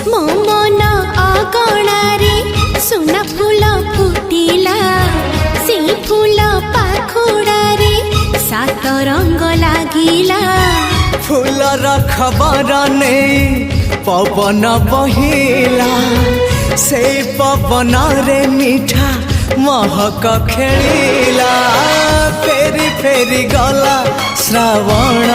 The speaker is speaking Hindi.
मो मन अगणारे सुना फूल फुटिला से फूल पाखुड़ारे सात रंग लागिला फूलर खबर नहीं पवन बहिला से पवन रे मीठा महक खेलिला फेरी फेरी गला श्रावण